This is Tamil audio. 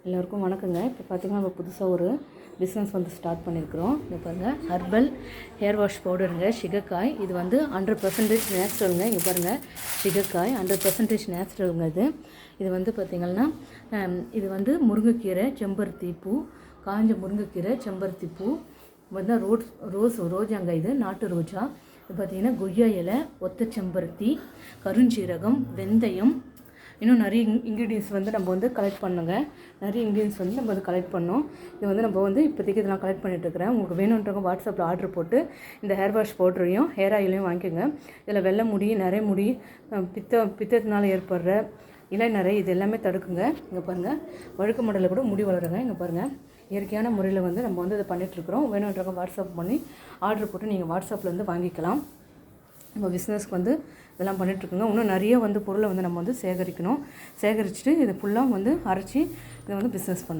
எல்லோருக்கும் வணக்கங்க. இப்போ பார்த்திங்கன்னா நம்ம புதுசாக ஒரு பிஸ்னஸ் வந்து ஸ்டார்ட் பண்ணியிருக்கிறோம். இது பாருங்கள், ஹர்பல் ஹேர் வாஷ் பவுடருங்க, சிகக்காய். இது வந்து 100% நேச்சுரலுங்க. இங்கே பாருங்கள், சிகக்காய் 100% நேச்சுரலுங்க. இது வந்து பார்த்திங்கன்னா இது வந்து முருங்கைக்கீரை, செம்பருத்தி பூ, காஞ்ச முருங்கைக்கீரை, செம்பருத்தி பூ வந்து ரோஜாங்க. இது நாட்டு ரோஜா. இது பார்த்திங்கன்னா கொய்யா இலை, ஒத்த செம்பருத்தி, கருஞ்சீரகம், வெந்தயம், இன்னும் நிறைய இன்க்ரீடியன்ஸ் வந்து நம்ம வந்து கலெக்ட் பண்ணுங்க. நிறைய இன்க்ரீடியன்ஸ் வந்து நம்ம வந்து கலெக்ட் பண்ணோம். இது வந்து நம்ம வந்து இப்போதைக்கு இதெல்லாம் கலெக்ட் பண்ணிட்டுருக்கிறேன். உங்களுக்கு வேணுன்றவங்க வாட்ஸ்அப்பில் ஆர்டர் போட்டு இந்த ஹேர் வாஷ் பவுடரையும் ஹேர் ஆயிலையும் வாங்கிக்கோங்க. இதில் வெள்ளை முடி, நிறைய முடி, பித்தத்தினால் ஏற்படுற இலைநரை இது எல்லாமே தடுக்குங்க. இங்கே பாருங்கள், வழுக்கு மடலில் கூட முடி வளருங்க. இங்கே பாருங்கள், இயற்கையான முறையில் வந்து நம்ம வந்து இதை பண்ணிகிட்ருக்குறோம். வேணுன்றவங்க வாட்ஸ்அப் பண்ணி ஆர்டர் போட்டு நீங்கள் வாட்ஸ்அப்பில் வந்து வாங்கிக்கலாம். நம்ம பிஸ்னஸ்க்கு வந்து இதெல்லாம் பண்ணிகிட்ருக்கோங்க. இன்னும் நிறைய வந்து பொருளை வந்து நம்ம வந்து சேகரிச்சுட்டு இதை ஃபுல்லாக வந்து அரைச்சி இதை வந்து பிஸ்னஸ் பண்ணணும்.